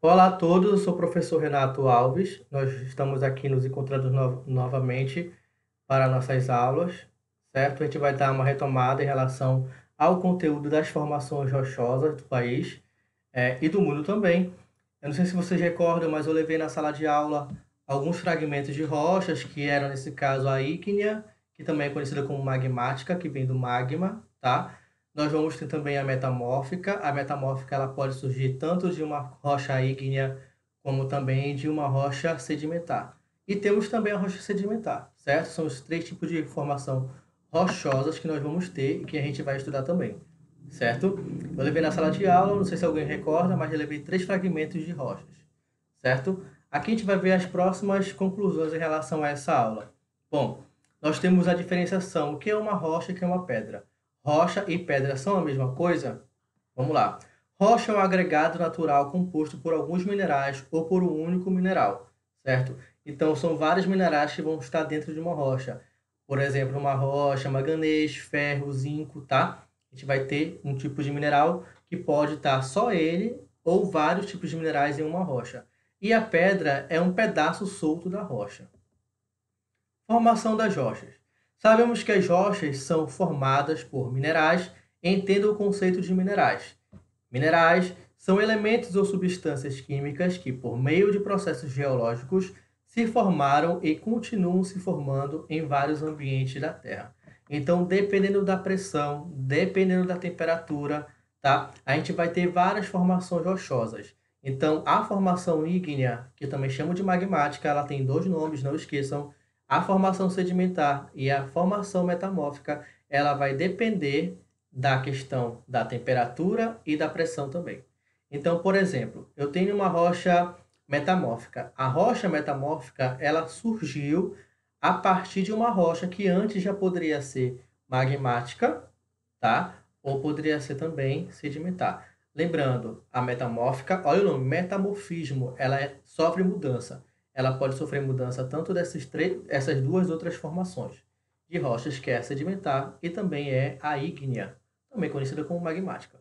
Olá a todos, eu sou o professor Renato Alves. Nós estamos aqui nos encontrando novamente para nossas aulas, certo? A gente vai dar uma retomada em relação ao conteúdo das formações rochosas do país, e do mundo também. Eu não sei se vocês recordam, mas eu levei na sala de aula alguns fragmentos de rochas, que eram, nesse caso, a ígnea, que também é conhecida como magmática, que vem do magma, tá? Nós vamos ter também a metamórfica. A metamórfica ela pode surgir tanto de uma rocha ígnea, como também de uma rocha sedimentar. E temos também a rocha sedimentar, certo? São os três tipos de formação rochosas que nós vamos ter e que a gente vai estudar também, certo? Eu levei na sala de aula, não sei se alguém recorda, mas eu levei 3 fragmentos de rochas, certo? Aqui a gente vai ver as próximas conclusões em relação a essa aula. Bom, nós temos a diferenciação, o que é uma rocha e o que é uma pedra. Rocha e pedra são a mesma coisa? Vamos lá. Rocha é um agregado natural composto por alguns minerais ou por um único mineral, certo? Então, são vários minerais que vão estar dentro de uma rocha. Por exemplo, uma rocha, manganês, ferro, zinco, tá? A gente vai ter um tipo de mineral que pode estar só ele ou vários tipos de minerais em uma rocha. E a pedra é um pedaço solto da rocha. Formação das rochas. Sabemos que as rochas são formadas por minerais, entenda o conceito de minerais. Minerais são elementos ou substâncias químicas que, por meio de processos geológicos, se formaram e continuam se formando em vários ambientes da Terra. Então, dependendo da pressão, dependendo da temperatura, tá? A gente vai ter várias formações rochosas. Então, a formação ígnea, que também chamo de magmática, ela tem dois nomes, não esqueçam. A formação sedimentar e a formação metamórfica, ela vai depender da questão da temperatura e da pressão também. Então, por exemplo, eu tenho uma rocha metamórfica. A rocha metamórfica, ela surgiu a partir de uma rocha que antes já poderia ser magmática, tá? Ou poderia ser também sedimentar. Lembrando, a metamórfica, olha o nome, metamorfismo, ela sofre mudança. Ela pode sofrer mudança tanto essas duas outras formações de rochas, que é a sedimentar e também é a ígnea, também conhecida como magmática.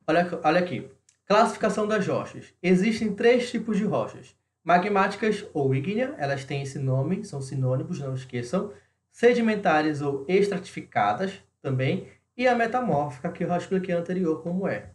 Olha aqui. Classificação das rochas. Existem 3 tipos de rochas. Magmáticas ou ígnea, elas têm esse nome, são sinônimos, não esqueçam. Sedimentares ou estratificadas também. E a metamórfica, que eu já expliquei anterior como é.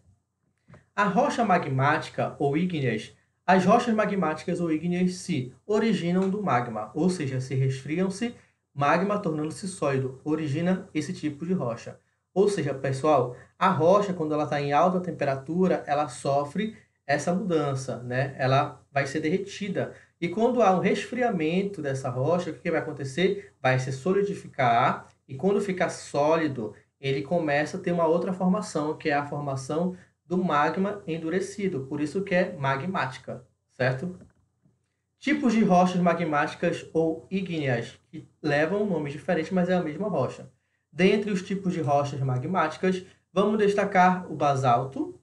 A rocha magmática ou ígneas, as rochas magmáticas ou ígneas se originam do magma, ou seja, se resfriam-se, magma tornando-se sólido, origina esse tipo de rocha. Ou seja, pessoal, a rocha, quando ela está em alta temperatura, ela sofre essa mudança, né? Ela vai ser derretida. E quando há um resfriamento dessa rocha, o que vai acontecer? Vai se solidificar, e quando ficar sólido, ele começa a ter uma outra formação, que é a formação do magma endurecido, por isso que é magmática, certo? Tipos de rochas magmáticas ou ígneas, que levam nomes diferentes, mas é a mesma rocha. Dentre os tipos de rochas magmáticas, vamos destacar o basalto,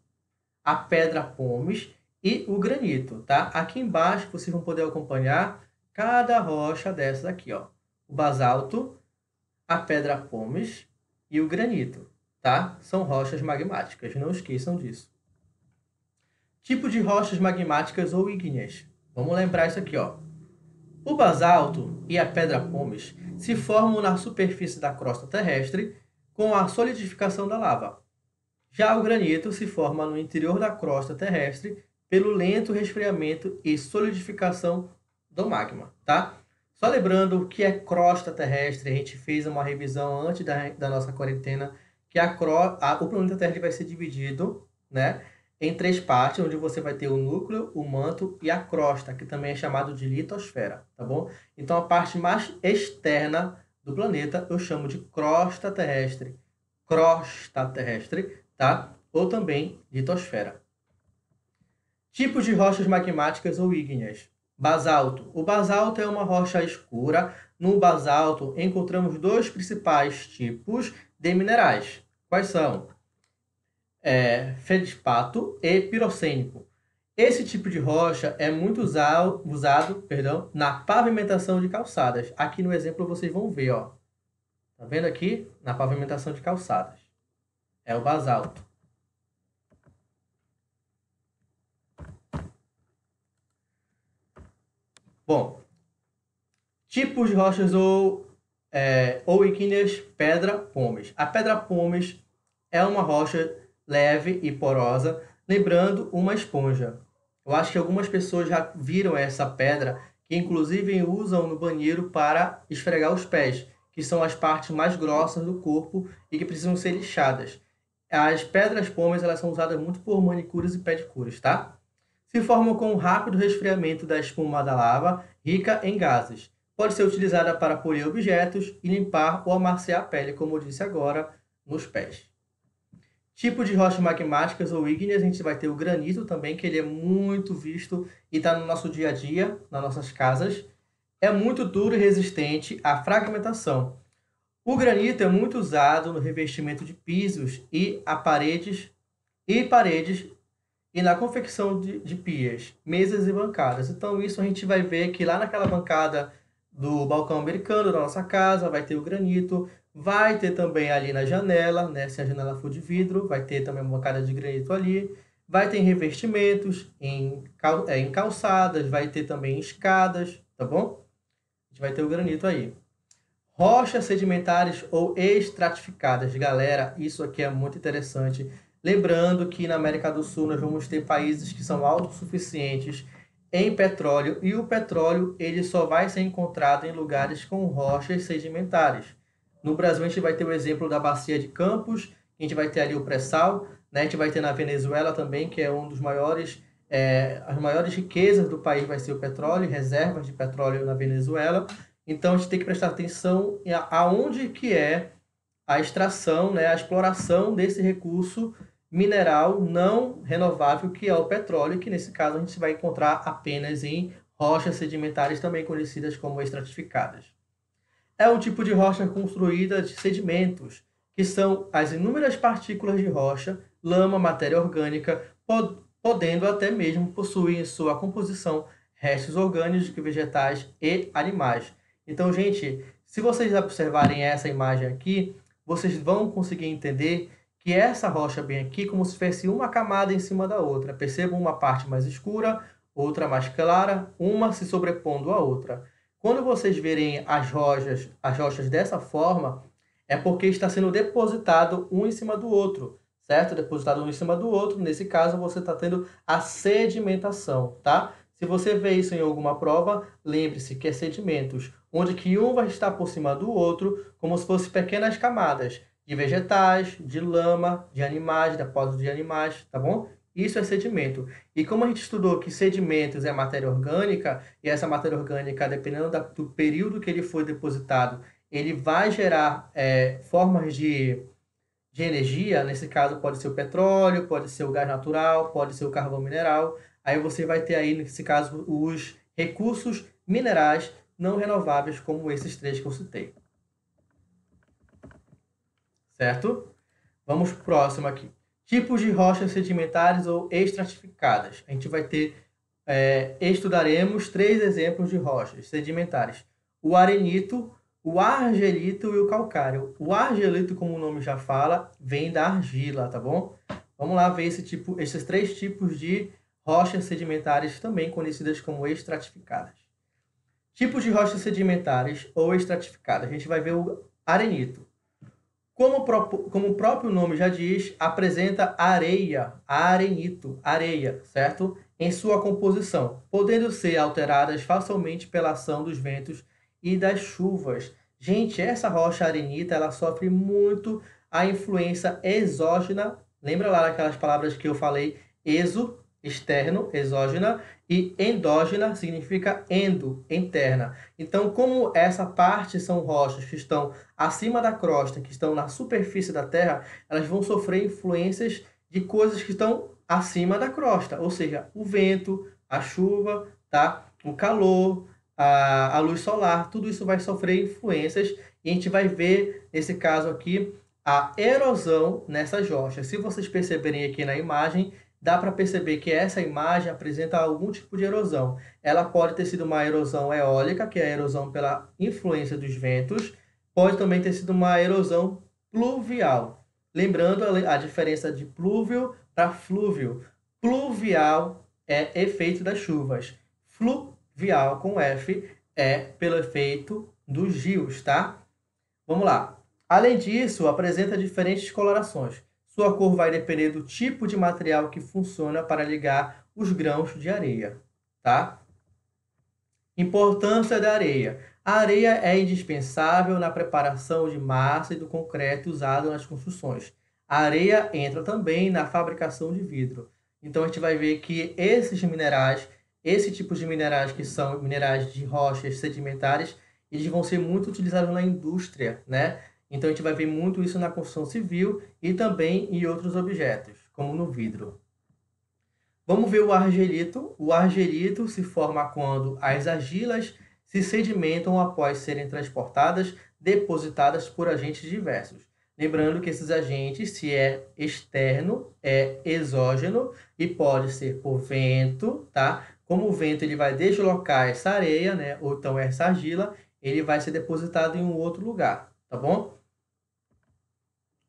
a pedra pómez e o granito, tá? Aqui embaixo vocês vão poder acompanhar cada rocha dessas aqui, ó. O basalto, a pedra pómez e o granito, tá? São rochas magmáticas, não esqueçam disso. Tipo de rochas magmáticas ou ígneas. Vamos lembrar isso aqui, ó. O basalto e a pedra pómez se formam na superfície da crosta terrestre com a solidificação da lava. Já o granito se forma no interior da crosta terrestre pelo lento resfriamento e solidificação do magma, tá? Só lembrando o que é crosta terrestre, a gente fez uma revisão antes da nossa quarentena, que o planeta Terra vai ser dividido, né, em 3 partes, onde você vai ter o núcleo, o manto e a crosta, que também é chamado de litosfera, tá bom? Então, a parte mais externa do planeta eu chamo de crosta terrestre, tá? Ou também litosfera. Tipos de rochas magmáticas ou ígneas. Basalto. O basalto é uma rocha escura. No basalto encontramos 2 principais tipos de minerais. Quais são? Feldspato e pirocênico. Esse tipo de rocha é muito usado, na pavimentação de calçadas. Aqui no exemplo vocês vão ver, ó. Tá vendo aqui? Na pavimentação de calçadas. É o basalto. Bom, tipos de rochas ou ígneas pedra-pomes. A pedra-pomes é uma rocha leve e porosa, lembrando uma esponja. Eu acho que algumas pessoas já viram essa pedra, que inclusive usam no banheiro para esfregar os pés, que são as partes mais grossas do corpo e que precisam ser lixadas. As pedras-pomes elas são usadas muito por manicures e pedicures, tá? Se formam com um rápido resfriamento da espuma da lava, rica em gases. Pode ser utilizada para polir objetos e limpar ou amaciar a pele, como eu disse agora, nos pés. Tipo de rochas magmáticas ou ígneas, a gente vai ter o granito também, que ele é muito visto e está no nosso dia a dia, nas nossas casas. É muito duro e resistente à fragmentação. O granito é muito usado no revestimento de pisos e paredes e na confecção de pias, mesas e bancadas. Então isso a gente vai ver que lá naquela bancada do balcão americano da nossa casa vai ter o granito, vai ter também ali na janela, né? Se a janela for de vidro, vai ter também uma bancada de granito ali. Vai ter revestimentos em calçadas, vai ter também escadas, tá bom? A gente vai ter o granito aí. Rochas sedimentares ou estratificadas. Galera, isso aqui é muito interessante. Lembrando que na América do Sul nós vamos ter países que são autossuficientes em petróleo e o petróleo ele só vai ser encontrado em lugares com rochas sedimentares. No Brasil a gente vai ter o exemplo da Bacia de Campos, a gente vai ter ali o pré-sal, né? A gente vai ter na Venezuela também, que é um dos maiores, as maiores riquezas do país vai ser o petróleo, reservas de petróleo na Venezuela. Então a gente tem que prestar atenção aonde que é a extração, né, a exploração desse recurso mineral não renovável que é o petróleo, que nesse caso a gente vai encontrar apenas em rochas sedimentares, também conhecidas como estratificadas. É um tipo de rocha construída de sedimentos, que são as inúmeras partículas de rocha, lama, matéria orgânica, podendo até mesmo possuir em sua composição restos orgânicos, vegetais e animais. Então, gente, se vocês observarem essa imagem aqui, vocês vão conseguir entender que essa rocha bem aqui, como se fosse uma camada em cima da outra. Percebam uma parte mais escura, outra mais clara, uma se sobrepondo à outra. Quando vocês verem as rochas dessa forma, é porque está sendo depositado um em cima do outro, certo? Depositado um em cima do outro, nesse caso você está tendo a sedimentação, tá? Se você vê isso em alguma prova, lembre-se que é sedimentos, onde que um vai estar por cima do outro, como se fossem pequenas camadas de vegetais, de lama, de animais, depósitos de animais, tá bom? Isso é sedimento. E como a gente estudou que sedimentos é matéria orgânica, e essa matéria orgânica, dependendo do período que ele foi depositado, ele vai gerar formas de energia, nesse caso pode ser o petróleo, pode ser o gás natural, pode ser o carvão mineral. Aí você vai ter aí, nesse caso, os recursos minerais não renováveis, como esses três que eu citei. Certo? Vamos pro próximo aqui. Tipos de rochas sedimentares ou estratificadas. A gente vai ter, estudaremos 3 exemplos de rochas sedimentares. O arenito, o argilito e o calcário. O argilito, como o nome já fala, vem da argila, tá bom? Vamos lá ver esses 3 tipos de rochas sedimentares, também conhecidas como estratificadas. Tipos de rochas sedimentares ou estratificadas. A gente vai ver o arenito. Como o próprio nome já diz, apresenta areia, arenito, areia, certo? Em sua composição, podendo ser alteradas facilmente pela ação dos ventos e das chuvas. Gente, essa rocha arenita, ela sofre muito a influência exógena. Lembra lá daquelas palavras que eu falei? Externo, exógena, e endógena significa endo, interna. Então, como essa parte são rochas que estão acima da crosta, que estão na superfície da Terra, elas vão sofrer influências de coisas que estão acima da crosta, ou seja, o vento, a chuva, tá? O calor, a luz solar, tudo isso vai sofrer influências e a gente vai ver, nesse caso aqui, a erosão nessas rochas. Se vocês perceberem aqui na imagem, dá para perceber que essa imagem apresenta algum tipo de erosão. Ela pode ter sido uma erosão eólica, que é a erosão pela influência dos ventos, pode também ter sido uma erosão pluvial. Lembrando a diferença de plúvio para flúvio. Pluvial é efeito das chuvas. vial com F é pelo efeito dos Gibbs, tá? Vamos lá. Além disso, apresenta diferentes colorações. Sua cor vai depender do tipo de material que funciona para ligar os grãos de areia, tá? Importância da areia. A areia é indispensável na preparação de massa e do concreto usado nas construções. A areia entra também na fabricação de vidro. Então a gente vai ver que esses minerais, esse tipo de minerais que são minerais de rochas sedimentares, eles vão ser muito utilizados na indústria, né? Então a gente vai ver muito isso na construção civil e também em outros objetos, como no vidro. Vamos ver o argilito. O argilito se forma quando as argilas se sedimentam após serem transportadas, depositadas por agentes diversos. Lembrando que esses agentes, se é externo, é exógeno e pode ser por vento, tá? Como o vento ele vai deslocar essa areia, né? Ou então essa argila, ele vai ser depositado em um outro lugar, tá bom?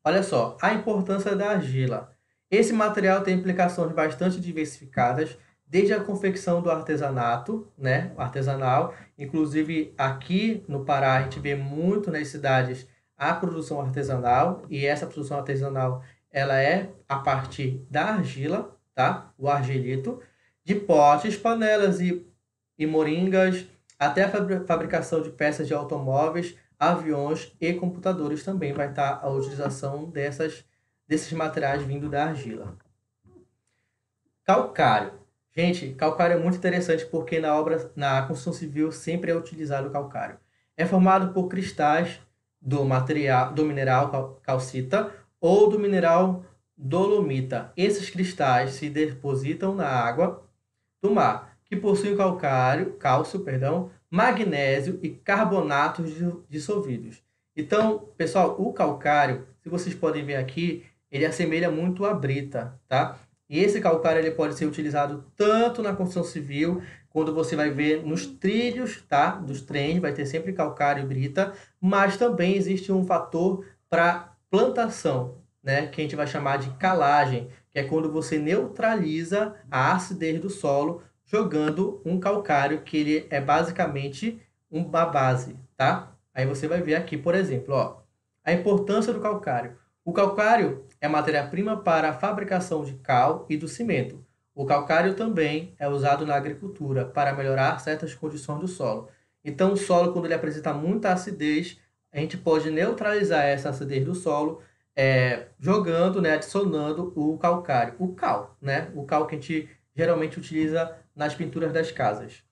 Olha só, a importância da argila. Esse material tem implicações bastante diversificadas, desde a confecção do artesanato, né, artesanal, inclusive aqui no Pará a gente vê muito nas cidades a produção artesanal, e essa produção artesanal ela é a partir da argila, tá? O argilito, de potes, panelas e moringas, até a fabricação de peças de automóveis, aviões e computadores também vai estar a utilização desses materiais vindo da argila. Calcário. Gente, calcário é muito interessante porque na construção civil sempre é utilizado o calcário. É formado por cristais do mineral calcita ou do mineral dolomita. Esses cristais se depositam na água do mar, que possuem cálcio, magnésio e carbonatos dissolvidos. Então, pessoal, o calcário, se vocês podem ver aqui, ele assemelha muito à brita, tá? E esse calcário ele pode ser utilizado tanto na construção civil, quando você vai ver nos trilhos, tá? Dos trens, vai ter sempre calcário e brita, mas também existe um fator para plantação, né? Que a gente vai chamar de calagem, que é quando você neutraliza a acidez do solo jogando um calcário que ele é basicamente uma base, tá? Aí você vai ver aqui, por exemplo, ó, a importância do calcário. O calcário é matéria-prima para a fabricação de cal e do cimento. O calcário também é usado na agricultura para melhorar certas condições do solo. Então, o solo, quando ele apresenta muita acidez, a gente pode neutralizar essa acidez do solo jogando, né, adicionando o calcário. O cal, né? O cal que a gente geralmente utiliza nas pinturas das casas.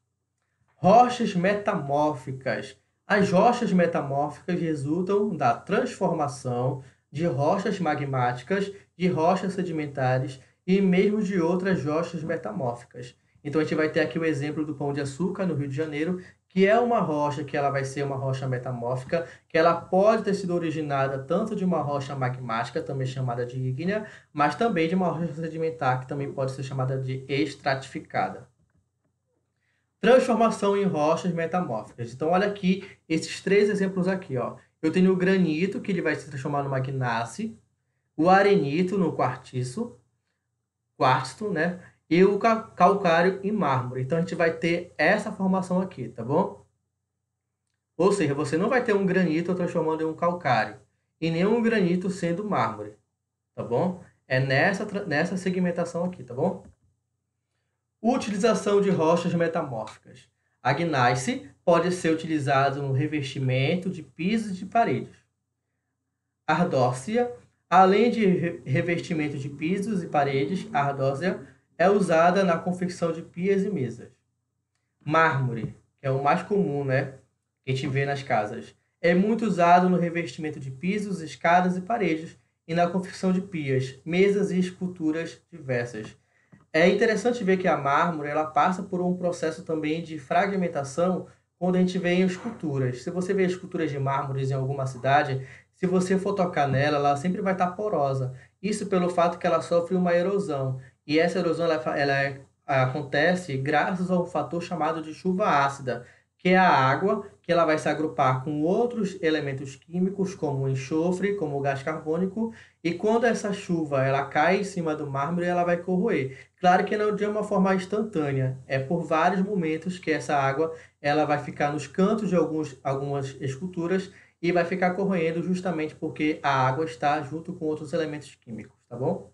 Rochas metamórficas. As rochas metamórficas resultam da transformação de rochas magmáticas, de rochas sedimentares e mesmo de outras rochas metamórficas. Então a gente vai ter aqui o exemplo do Pão de Açúcar, no Rio de Janeiro, que é uma rocha que ela vai ser uma rocha metamórfica, que ela pode ter sido originada tanto de uma rocha magmática, também chamada de ígnea, mas também de uma rocha sedimentar, que também pode ser chamada de estratificada. Transformação em rochas metamórficas. Então, olha aqui esses três exemplos aqui, ó. Eu tenho o granito, que ele vai se transformar no magnáceo, o arenito no quartzo, né? E o calcário em mármore. Então, a gente vai ter essa formação aqui, tá bom? Ou seja, você não vai ter um granito transformando em um calcário, e nem um granito sendo mármore, tá bom? É nessa segmentação aqui, tá bom? Utilização de rochas metamórficas. A gneiss pode ser utilizado no revestimento de pisos e de paredes. A ardósia, além de revestimento de pisos e paredes, a ardósia é usada na confecção de pias e mesas. Mármore, que é o mais comum, né, que a gente vê nas casas, é muito usado no revestimento de pisos, escadas e paredes e na confecção de pias, mesas e esculturas diversas. É interessante ver que a mármore ela passa por um processo também de fragmentação quando a gente vê em esculturas. Se você vê esculturas de mármores em alguma cidade, se você for tocar nela, ela sempre vai estar porosa. Isso pelo fato que ela sofre uma erosão. E essa erosão acontece graças a um fator chamado de chuva ácida, que é a água, que ela vai se agrupar com outros elementos químicos, como o enxofre, como o gás carbônico, e quando essa chuva ela cai em cima do mármore, ela vai corroer. Claro que não de uma forma instantânea, é por vários momentos que essa água ela vai ficar nos cantos de algumas esculturas e vai ficar corroendo justamente porque a água está junto com outros elementos químicos, tá bom?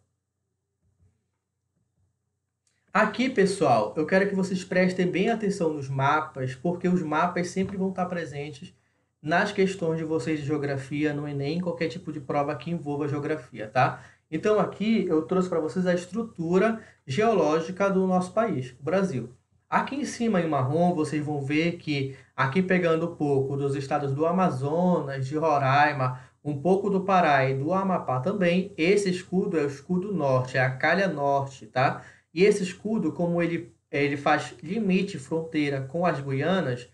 Aqui, pessoal, eu quero que vocês prestem bem atenção nos mapas, porque os mapas sempre vão estar presentes nas questões de vocês de geografia, no Enem, qualquer tipo de prova que envolva geografia, tá? Então, aqui eu trouxe para vocês a estrutura geológica do nosso país, o Brasil. Aqui em cima, em marrom, vocês vão ver que, aqui pegando um pouco dos estados do Amazonas, de Roraima, um pouco do Pará e do Amapá também, esse escudo é o escudo norte, é a calha norte, tá? E esse escudo, como ele faz limite, fronteira com as Guianas,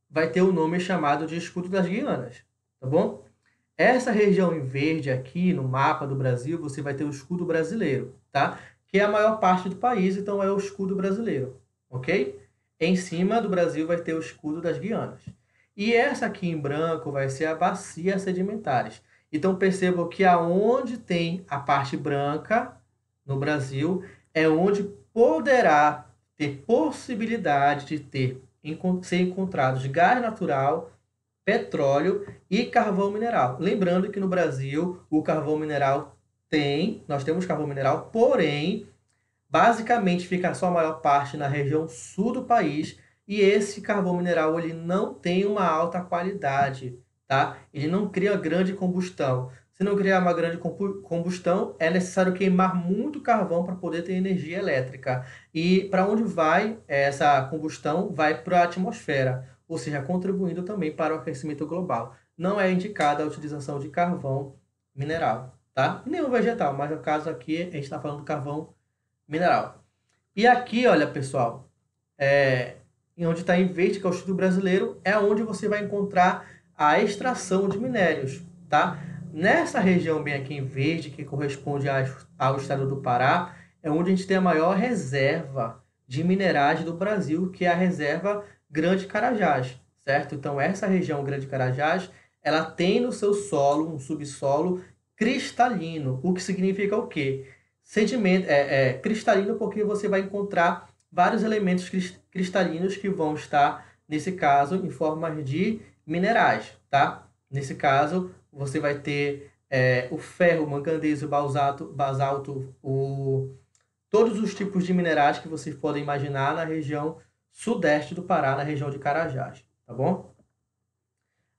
vai ter o nome chamado de escudo das Guianas, tá bom? Essa região em verde aqui no mapa do Brasil, você vai ter o escudo brasileiro, tá? Que é a maior parte do país, então é o escudo brasileiro, ok? Em cima do Brasil vai ter o escudo das Guianas. E essa aqui em branco vai ser a bacia sedimentares. Então percebam que aonde tem a parte branca no Brasil é onde poderá ter possibilidade de ser encontrados gás natural, petróleo e carvão mineral. Lembrando que no Brasil o carvão mineral nós temos carvão mineral, porém, basicamente fica a sua maior parte na região sul do país e esse carvão mineral ele não tem uma alta qualidade, tá? Ele não cria grande combustão. Se não criar uma grande combustão, é necessário queimar muito carvão para poder ter energia elétrica. E para onde vai essa combustão? Vai para a atmosfera, ou seja, contribuindo também para o aquecimento global. Não é indicada a utilização de carvão mineral, tá? Nem o vegetal, mas no caso aqui a gente está falando do carvão mineral. E aqui, olha, pessoal, em onde está em verde, que é o Instituto Brasileiro, é onde você vai encontrar a extração de minérios, tá? Nessa região bem aqui em verde, que corresponde ao estado do Pará, é onde a gente tem a maior reserva de minerais do Brasil, que é a reserva Grande Carajás, certo? Então, essa região Grande Carajás, ela tem no seu solo um subsolo cristalino, o que significa o quê? Sedimento, cristalino porque você vai encontrar vários elementos cristalinos que vão estar, nesse caso, em forma de minerais, tá? Nesse caso, você vai ter o ferro, o manganês, o basalto, todos os tipos de minerais que vocês podem imaginar na região sudeste do Pará, na região de Carajás, tá bom?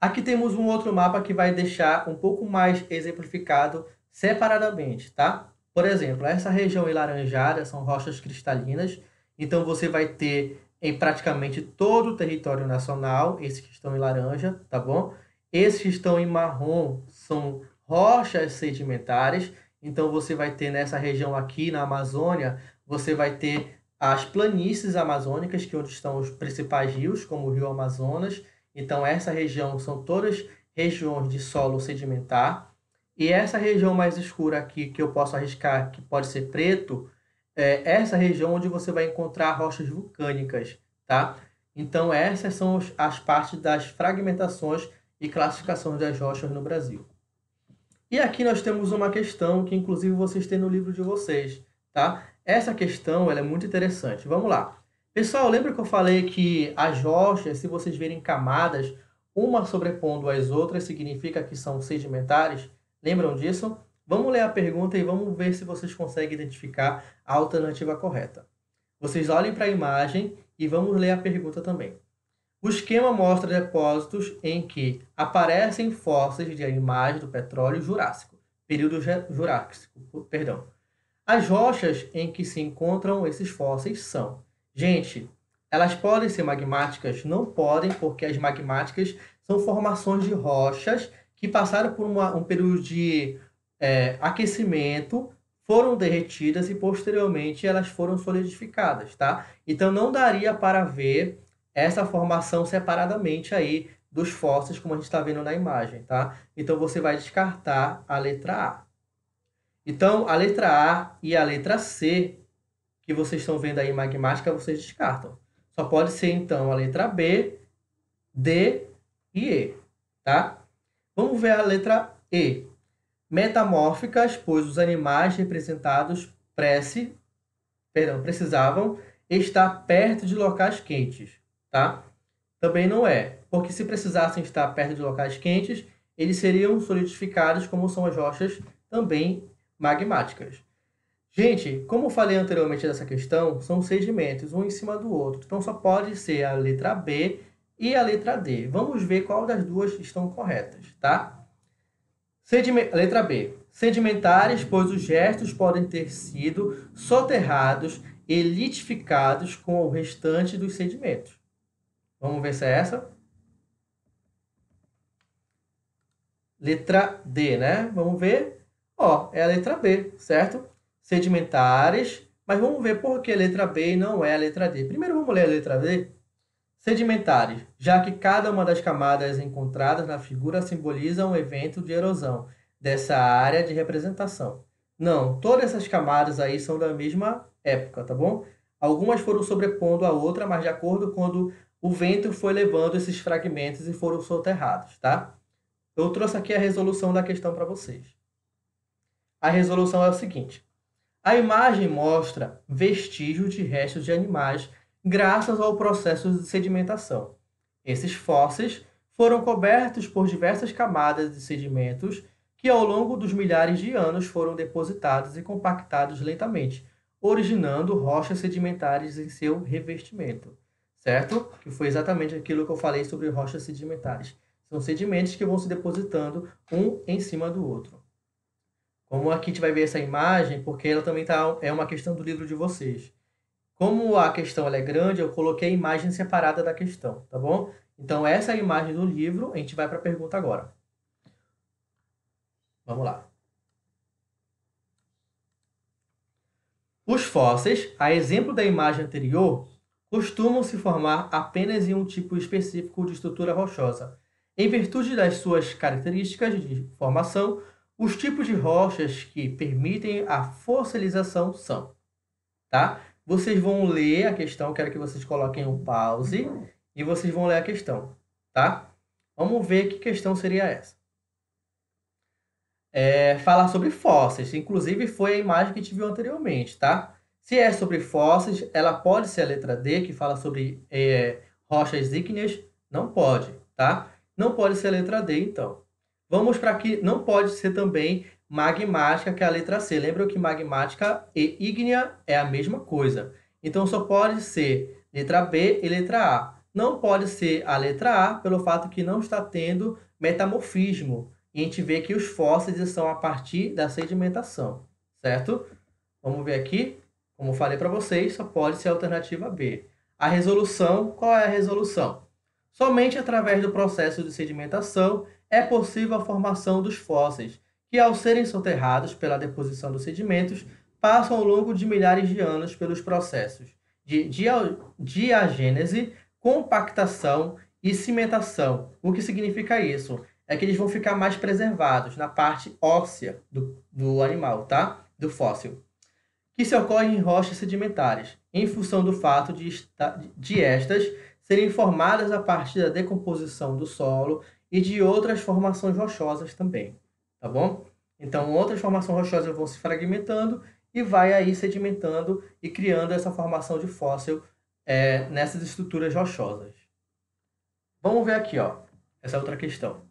Aqui temos um outro mapa que vai deixar um pouco mais exemplificado separadamente, tá? Por exemplo, essa região alaranjada são rochas cristalinas, então você vai ter em praticamente todo o território nacional, esses que estão em laranja, tá bom? Esses que estão em marrom são rochas sedimentares, então você vai ter nessa região aqui na Amazônia, você vai ter as planícies amazônicas, que é onde estão os principais rios, como o Rio Amazonas. Então essa região são todas regiões de solo sedimentar. E essa região mais escura aqui, que eu posso arriscar que pode ser preto, é essa região onde você vai encontrar rochas vulcânicas, tá? Então essas são as partes das fragmentações e classificações das rochas no Brasil. E aqui nós temos uma questão que inclusive vocês têm no livro de vocês, tá? Essa questão ela é muito interessante. Vamos lá. Pessoal, lembra que eu falei que as rochas, se vocês verem camadas, uma sobrepondo as outras, significa que são sedimentares? Lembram disso? Vamos ler a pergunta e vamos ver se vocês conseguem identificar a alternativa correta. Vocês olhem para a imagem e vamos ler a pergunta também. O esquema mostra depósitos em que aparecem fósseis de animais do petróleo Jurássico, período Jurássico, perdão. As rochas em que se encontram esses fósseis são... Gente, elas podem ser magmáticas? Não podem, porque as magmáticas são formações de rochas que passaram por um período de aquecimento, foram derretidas e posteriormente elas foram solidificadas, tá? Então não daria para ver essa formação separadamente aí dos fósseis, como a gente está vendo na imagem, tá? Então você vai descartar a letra A. Então a letra A e a letra C, que vocês estão vendo aí magmática, vocês descartam. Só pode ser então a letra B D e E, tá? Vamos ver a letra E. Metamórficas, pois os animais representados precisavam estar perto de locais quentes, tá? Também não é, porque se precisassem estar perto de locais quentes, eles seriam solidificados, como são as rochas também magmáticas. Gente, como eu falei anteriormente dessa questão, são sedimentos, um em cima do outro. Então, só pode ser a letra B e a letra D. Vamos ver qual das duas estão corretas, tá? Letra B. Sedimentares, pois os restos podem ter sido soterrados e litificados com o restante dos sedimentos. Vamos ver se é essa? Letra D, né? Vamos ver. Ó, é a letra B, certo? Sedimentares. Mas vamos ver por que a letra B não é a letra D. Primeiro vamos ler a letra D. Sedimentares, já que cada uma das camadas encontradas na figura simboliza um evento de erosão dessa área de representação. Não, todas essas camadas aí são da mesma época, tá bom? Algumas foram sobrepondo a outra, mas de acordo com quando o vento foi levando esses fragmentos e foram soterrados, tá? Eu trouxe aqui a resolução da questão para vocês. A resolução é o seguinte: a imagem mostra vestígios de restos de animais graças ao processo de sedimentação. Esses fósseis foram cobertos por diversas camadas de sedimentos que, ao longo dos milhares de anos, foram depositados e compactados lentamente, originando rochas sedimentares em seu revestimento. Certo? Que foi exatamente aquilo que eu falei sobre rochas sedimentares. São sedimentos que vão se depositando um em cima do outro. Como aqui a gente vai ver essa imagem, porque ela também é uma questão do livro de vocês. Como a questão ela é grande, eu coloquei a imagem separada da questão, tá bom? Então, essa é a imagem do livro, a gente vai para a pergunta agora. Vamos lá. Os fósseis, a exemplo da imagem anterior, costumam se formar apenas em um tipo específico de estrutura rochosa. Em virtude das suas características de formação, os tipos de rochas que permitem a fossilização são, tá? Vocês vão ler a questão, quero que vocês coloquem um pause e vocês vão ler a questão, tá? Vamos ver que questão seria essa. Falar sobre fósseis, inclusive foi a imagem que a gente viu anteriormente, tá? Se é sobre fósseis, ela pode ser a letra D, que fala sobre rochas ígneas, não pode, tá? Não pode ser a letra D, então. Vamos para que não pode ser também magmática, que é a letra C. Lembra que magmática e ígnea é a mesma coisa. Então, só pode ser letra B e letra A. Não pode ser a letra A, pelo fato que não está tendo metamorfismo. E a gente vê que os fósseis são a partir da sedimentação, certo? Vamos ver aqui. Como eu falei para vocês, só pode ser a alternativa B. A resolução, qual é a resolução? Somente através do processo de sedimentação é possível a formação dos fósseis, que ao serem soterrados pela deposição dos sedimentos, passam ao longo de milhares de anos pelos processos de diagênese, compactação e cimentação. O que significa isso? É que eles vão ficar mais preservados na parte óssea do animal, tá? Do fóssil. Que se ocorre em rochas sedimentares, em função do fato de estas serem formadas a partir da decomposição do solo e de outras formações rochosas também, tá bom? Então, outras formações rochosas vão se fragmentando e vai aí sedimentando e criando essa formação de fóssil nessas estruturas rochosas. Vamos ver aqui, ó, essa outra questão.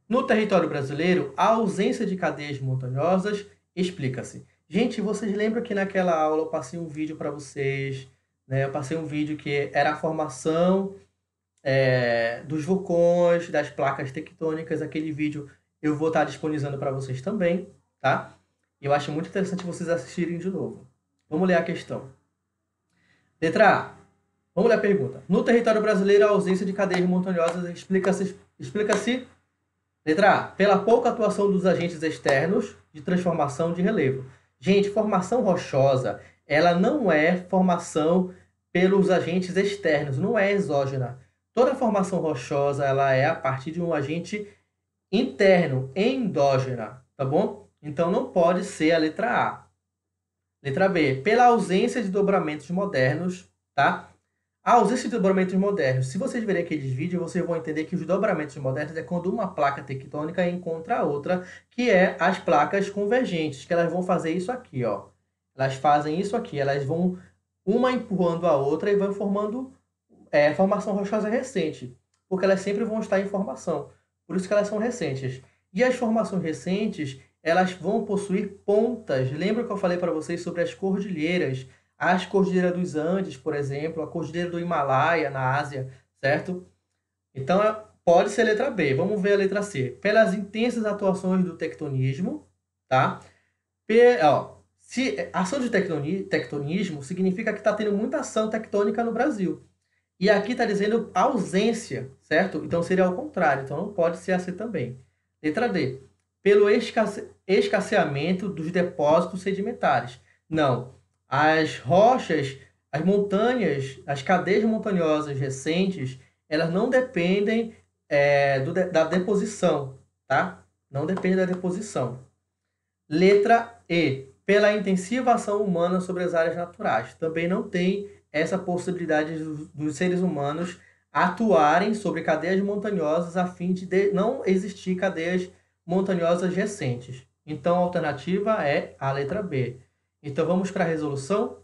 No território brasileiro, a ausência de cadeias montanhosas explica-se. Gente, vocês lembram que naquela aula eu passei um vídeo para vocês, né? Eu passei um vídeo que era a formação dos vulcões, das placas tectônicas. Aquele vídeo eu vou estar disponibilizando para vocês também, tá? Eu acho muito interessante vocês assistirem de novo. Vamos ler a questão. Letra A. Vamos ler a pergunta. No território brasileiro, a ausência de cadeias montanhosas explica-se. Letra A. Pela pouca atuação dos agentes externos de transformação de relevo. Gente, formação rochosa, ela não é formação pelos agentes externos, não é exógena. Toda formação rochosa, ela é a partir de um agente interno, endógena, tá bom? Então, não pode ser a letra A. Letra B. Pela ausência de dobramentos modernos, tá? A ausência de dobramentos modernos. Se vocês verem aqueles vídeos, vocês vão entender que os dobramentos modernos é quando uma placa tectônica encontra a outra, que é as placas convergentes, que elas vão fazer isso aqui, ó. Elas fazem isso aqui, elas vão uma empurrando a outra e vão formando formação rochosa recente, porque elas sempre vão estar em formação. Por isso que elas são recentes. E as formações recentes, elas vão possuir pontas. Lembra que eu falei para vocês sobre as cordilheiras? As cordilheiras dos Andes, por exemplo, a cordilheira do Himalaia, na Ásia, certo? Então, pode ser a letra B. Vamos ver a letra C. Pelas intensas atuações do tectonismo, tá? Ação de tectonismo significa que está tendo muita ação tectônica no Brasil. E aqui está dizendo ausência, certo? Então seria ao contrário. Então não pode ser assim também. Letra D. Pelo escasseamento dos depósitos sedimentares. Não. As rochas, as montanhas, as cadeias montanhosas recentes, elas não dependem da deposição, tá? Não depende da deposição. Letra E. Pela intensiva ação humana sobre as áreas naturais. Também não tem essa possibilidade dos seres humanos atuarem sobre cadeias montanhosas a fim de não existir cadeias montanhosas recentes. Então, a alternativa é a letra B. Então, vamos para a resolução.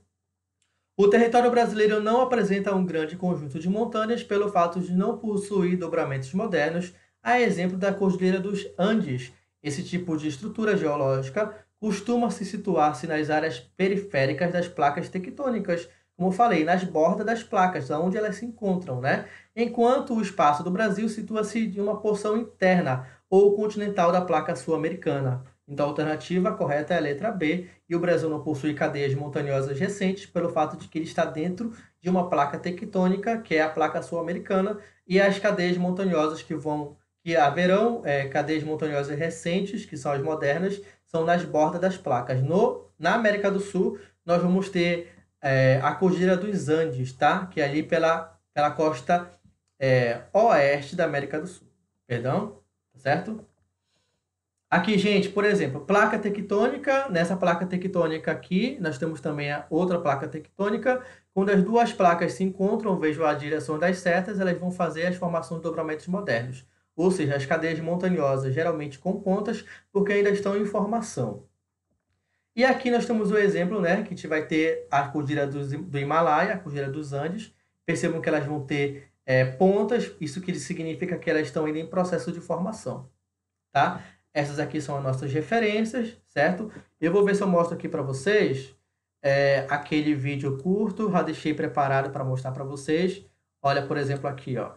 O território brasileiro não apresenta um grande conjunto de montanhas pelo fato de não possuir dobramentos modernos, a exemplo da Cordilheira dos Andes. Esse tipo de estrutura geológica costuma se situar-se nas áreas periféricas das placas tectônicas, como eu falei, nas bordas das placas, onde elas se encontram, né? Enquanto o espaço do Brasil situa-se em uma porção interna ou continental da placa sul-americana. Então, a alternativa correta é a letra B, e o Brasil não possui cadeias montanhosas recentes pelo fato de que ele está dentro de uma placa tectônica, que é a placa sul-americana, e as cadeias montanhosas que haverão cadeias montanhosas recentes, que são as modernas, são nas bordas das placas. Na América do Sul, nós vamos ter a Cordilheira dos Andes, tá? Que é ali pela costa oeste da América do Sul. Perdão, tá certo? Aqui, gente, por exemplo, placa tectônica. Nessa placa tectônica aqui, nós temos também a outra placa tectônica. Quando as duas placas se encontram, vejo a direção das setas, elas vão fazer as formações de dobramentos modernos. Ou seja, as cadeias montanhosas, geralmente com pontas, porque ainda estão em formação. E aqui nós temos o exemplo, né, que a gente vai ter a cordilheira do Himalaia, a cordilheira dos Andes. Percebam que elas vão ter pontas, isso que significa que elas estão ainda em processo de formação, tá? Essas aqui são as nossas referências, certo? Eu vou ver se eu mostro aqui para vocês aquele vídeo curto, já deixei preparado para mostrar para vocês. Olha, por exemplo, aqui, ó.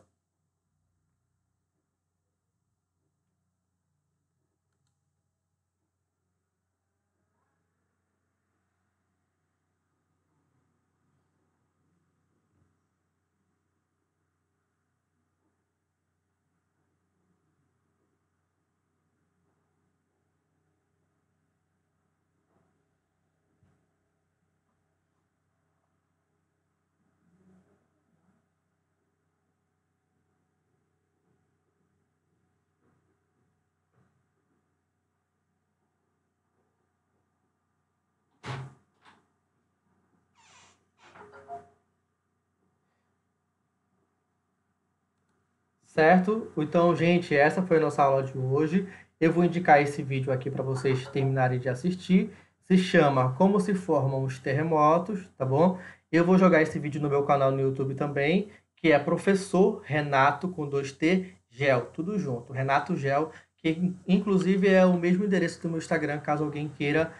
Certo? Então, gente, essa foi a nossa aula de hoje. Eu vou indicar esse vídeo aqui para vocês terminarem de assistir. Se chama Como se formam os terremotos, tá bom? Eu vou jogar esse vídeo no meu canal no YouTube também, que é Professor Renato com 2T Gel, tudo junto. Renato Gel, que inclusive é o mesmo endereço do meu Instagram, caso alguém queira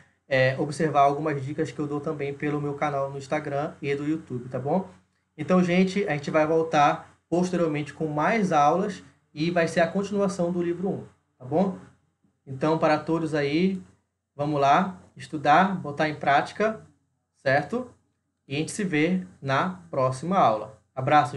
observar algumas dicas que eu dou também pelo meu canal no Instagram e do YouTube, tá bom? Então, gente, a gente vai voltar posteriormente com mais aulas e vai ser a continuação do livro 1, tá bom? Então, para todos aí, vamos lá, estudar, botar em prática, certo? E a gente se vê na próxima aula. Abraço, gente.